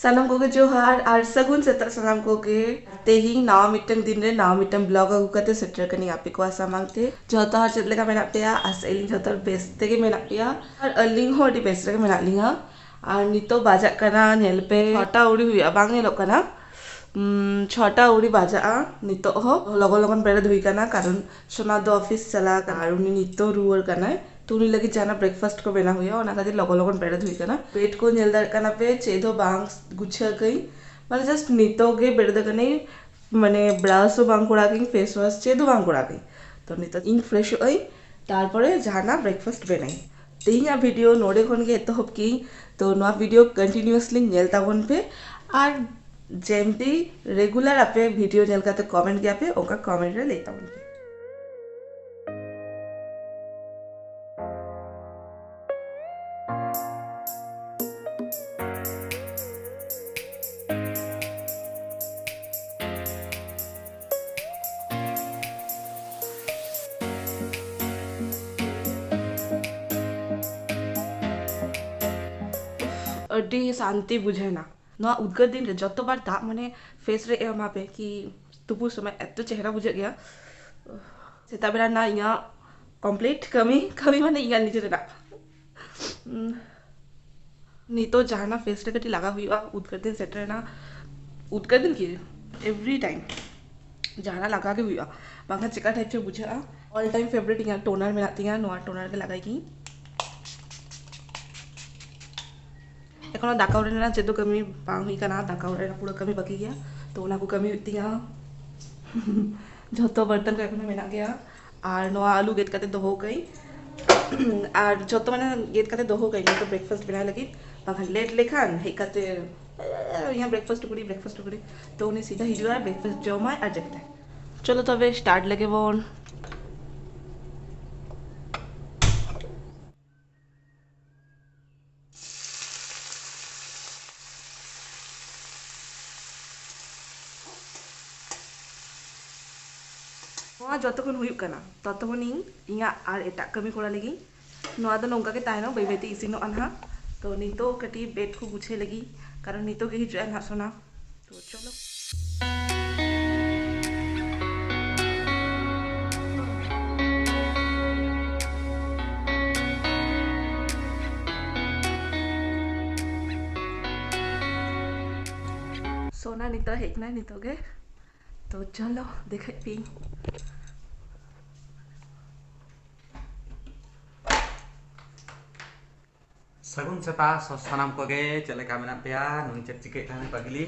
सानम को जोहार और सगुन सेता सानम को तेही नावा मिटन दिन रे नावा मिटन ब्लॉग अगु कते सेटर कनी आपे को आसा मांगते जतो हर चेत लेका मेना पेया आसेलिंग जतो बेस तेगे मेना पेया और अलिंग हो डी बेस रे मेना लिंगा और नितो बाजा कना नेल पे छटा उड़ी हुई बांग नेलो कना छटा उड़ी बाजा नितो हो लगन लगन बेरे धुई कना कारण सोना दो ऑफिस चला और उनी नितो रुअर कना तो उनी लगी जाना ब्रेकफास्ट को बेना हुआ और खातिर लगन लगन बेरे धुई कना पेट को नेल दर कना पे चेदो बांग गुच्छा गई माने जस्ट नितो गे बेरे द कने माने ब्राश बांग कोड़ा गई फेस वॉश चेदो बांग कोड़ा गई तो नितो इन फ्रेश होई तारपरे जाना ब्रेकफास्ट बेनाई तेहिया वीडियो नोडे खन गे एतहब की तो नोआ वीडियो कंटिन्यूअसली नेल ताबन पे और जेमती रेगुलर आपे वीडियो नेल काते कमेंट गया पे ओका कमेंट रे लेता हूं अड्डी शांति बुझेना ना उद्गार दिन रे जत बार दाग माने फेस रे एमा पे कि तुपु समय एत चेहरा बुझे गया सेता बेरा ना इया कंप्लीट कमी कमी माने इया निजे ना नीतो जहाना फेस रे कटी लगा हुआ उद्गार दिन सेटर ना उद्गार दिन की एवरी टाइम जहाना लगा के हुआ बांगा चिका टाइप से बुझा ऑल टाइम फेवरेट इया टोनर में आती है नोआ टोनर के लगाई एखोनो दाका उरेना चेदो कमी बांग हुई कना दाका उरेना पूरा कमी बाकी गया तो ओना को कमी हुई तिया जतो बर्तन को एखोनो मेना गया और नोआ आलू गेट काते दोहो गई और जतो माने गेट काते दोहो गई तो ब्रेकफास्ट बना लगी बांगा लेट लेखान हे काते यहाँ ब्रेकफास्ट टुकड़ी तो उन्हें सीधा हिजुआ ब्रेकफास्ट जमा और जगता है चलो तबे स्टार्ट लगे बोन जतक्षण हुई ततक्षण इन और एट कमी कोड़ा लगी नौका के तहना बै बैते इसिनोगा ना तो नितो कटी बेड को गुछे लगी कारण नितो के हिजुआ ना सोना तो चलो सोना नितो हेकना नितो गे तो चलो देखे पी सगुन सेता सानाम को गे चलेका मेना पेया नुई चेक चिके थाने पगली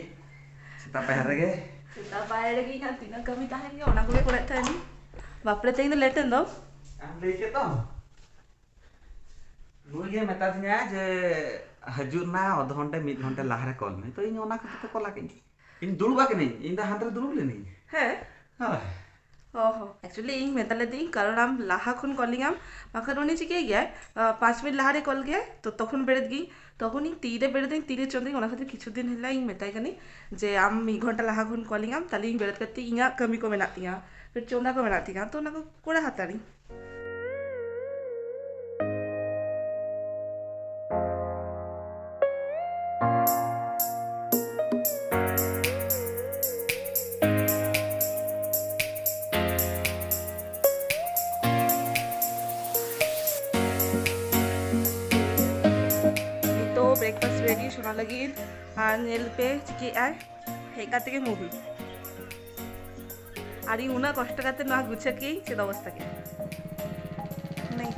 सेता पहर गे सेता पाए लगी ना तीना कमी ताहेन गे ओना को गे कोड़े थानी बापरे तेई तो लेटन दो आम ले के तो नुई गे मेता दिया जे हजुना आधा घंटे मिड घंटे लाहरे कॉल में तो इन ओना को कॉल आके इन दुलुबा के नहीं इन दा हांतरे दुलुब ले नहीं है हां ओहो एक्चुअली इन मेताले दी कारण आम लाहा खुन कॉलिंग आम बाखर उनी चिके गया 5 मिनट लाहारे कॉल गया तो तखन बेरेद गई तखन इन तीरे बेरेद दिन तीरे चंदी ओना खातिर किछु दिन हला इन मेताई कनी जे आम 1 घंटा लाहा खुन कॉलिंग आम ताली इन बेरेद करती इया कमी को मेनातिया फिर चोंदा को मेनातिया तो ना को कोड़ा हातारी ब्रेकफास्ट रेडी सोना लगी और नेल पे चिके आए हेका तेगे मूवी और ये उना कष्ट करते ना गुच्छा की चेद अवस्था के नहीं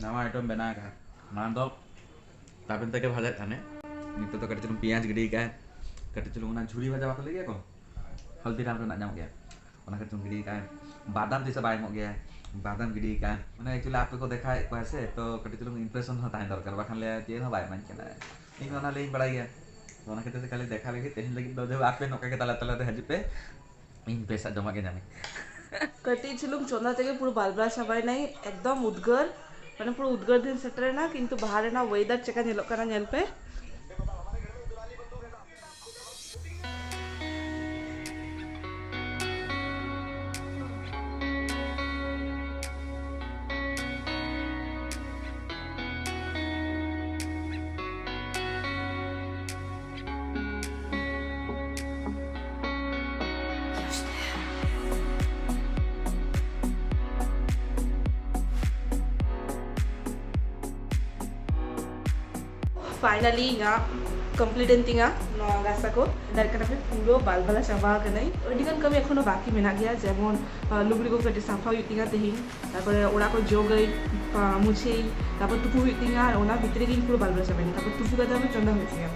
नवा आइटम बना का मान दो ताबिन तक भाजा थाने नितो तो कटे चलू पियाज गिडी का कटे चलू ना झुरी भाजा बाको ले गया को हल्दी डाल के ना जाम गया गिडी का बादाम जैसे बाय हो गया बादाम गिडी का मैंने एक्चुअली आप को देखा है कैसे तो कटी चलो इंप्रेशन होता है दरकार बाखन ले चेन हो बाय मन के ना इन ओना ले बड़ा गया तो ओना के खाली देखा लगी तेहन लगी दो जब आपे नोका के तला तला रे हज पे इन पैसा जमा के जाने कटी छिलुम चोंदा तेगे पुरो बालब्रा सबाई नहीं एकदम उद्गर माने पुरो उद्गर दिन सेटर ना किंतु बाहर ना वेदर चेका नेलो कना नेल पे finally nga complete en tinga no gasa ko dar kana pe puro bal bala chaba kanai odigan kami ekhono baki mena gaya jemon lugri ko kati safa hui tinga tehin tarpore ora ko jogai muchei tarpor tupu hui tinga ar ona bhitre din puro bal bala chaba ni tarpor tupu kata ame chonda hui tinga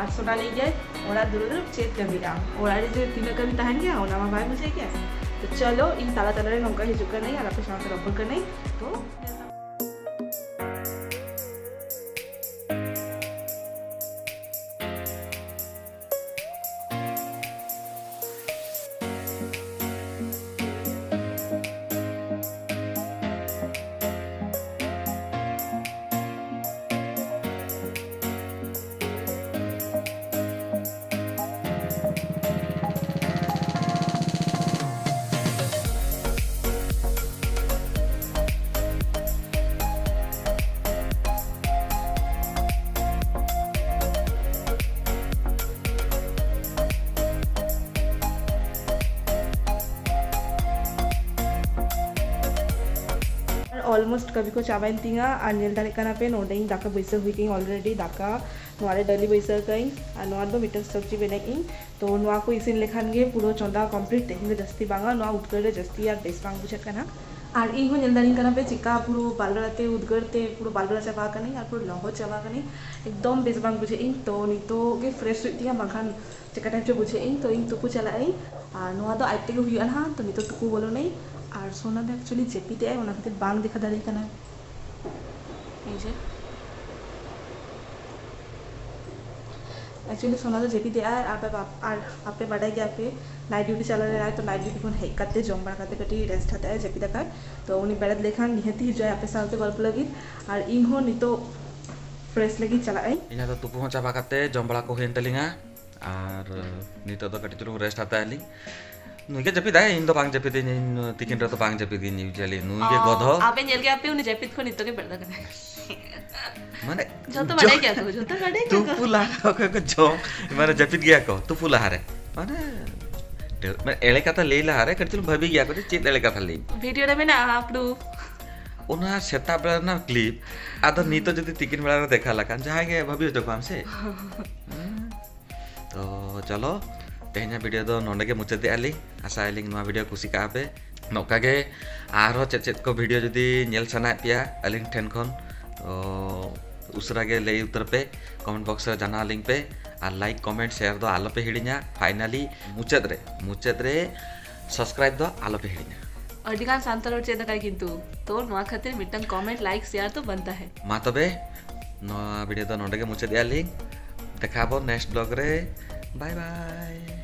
ar sona le gaya ora duro chet kami da ora re je tinga kami tahan gaya ona ma bhai muchei gaya तो चलो इन ताला ताला रे नौका हिजुक नहीं और आपके साथ रबर कर नहीं तो ऑलमोस्ट कभी को चाबाइन तिंगा और नेल दारे कना पे नोडें दाका बैसा हुई कहीं ऑलरेडी दाका नोआरे डली बैसा कहीं और नोआ दो मिटन सब्जी बनाई तो नोआ को इसिन लेखान गे पूरा चंदा कंप्लीट तेहिंग जस्ती बांगा नोआ उद्गरे जस्ती यार बेस बांग बुझत कना और इन हो नेल दारे कना पे चिका पूरा बालगड़ाते उद्गरते पूरा बालगड़ा चाबा कनी और पूरा लहो चाबा कनी एकदम बेस बांग बुझे इन तो नितो के फ्रेश हुई तिंगा बांखान चिका टाइम जो बुझे इन तो इन तुकु चला आई और नोआ दो आइते को हुई हां तो नितो तुकु बोलो नहीं और सोना दो एक्चुअली जेपीते है ओना खातिर बांग देखा दाड़ी कना এই যে एक्चुअली सोना तो जेपीते है और आपे बढ़ाई गया पे नाइट ड्यूटी चला रहा है तो नाइट ड्यूटी को हेक करते जम बड़ा करते कटी रेस्ट हता है जेपी तक तो उन्हीं बेड़त लेखान निहती ही जो है आपे साथ गल्प लगी और इन हो नी तो फ्रेश लगी चला आई ᱤᱧ ᱫᱚ ᱛᱩᱯᱩ ᱦᱚᱸ ᱪᱟᱵᱟ ᱠᱟᱛᱮ ᱡᱚᱢ ᱵᱟᱲᱟ ᱠᱚ ᱦᱩᱭᱮᱱ ᱛᱟᱹᱞᱤᱧᱟ ᱟᱨ ᱱᱤᱛᱚᱜ ᱫᱚ ᱠᱟᱹᱴᱤᱡ ᱪᱩᱞᱩᱝ ᱨᱮᱥᱴ ᱦᱟᱛᱟᱣ ᱟᱹᱞᱤᱧ नुई के जपिदा इन दो बांग जपिदिन तिकिन रे तो बांग जपिदिन यूजुअली नुई के गधो आपे नेल के आपे उन्हें जपित को नितो के बड़दा करना माने जो तो बड़े क्या को जो तो बड़े क्या तू पुला को जो माने जपित गया को तू पुला हारे माने मैं एले कथा लेला हारे कटिल भाभी गया को चेत एले कथा ले वीडियो रे में ना आपडू ओना सेता बेला ना क्लिप आदो नीतो जति तिकिन बेला देखा लकान जहां के भाभी जो काम से तो चलो तेहना वीडियो दो नोंडे के मुचादे आली आशा आलिंग नोआ वीडियो कुसी का पे नौका गे आरो चेत चेत को वीडियो जदी नेल सना पिया आलिंग ठेन खन तो उसरा गे ले उतर पे कमेंट बॉक्स रे जाना लिंक पे और लाइक कमेंट शेयर दो आलो पे हिड़िया फाइनली मुचाद रे सब्सक्राइब दो आलो पे हिड़िया अधिकांश सांतल और चेदा काय किंतु तो नोआ खातिर मिटन कमेंट लाइक शेयर तो बनता है मा तबे नोआ वीडियो दो नोंडे के मुचादे आलिंग देखाबो नेक्स्ट ब्लॉग रे बाय बाय।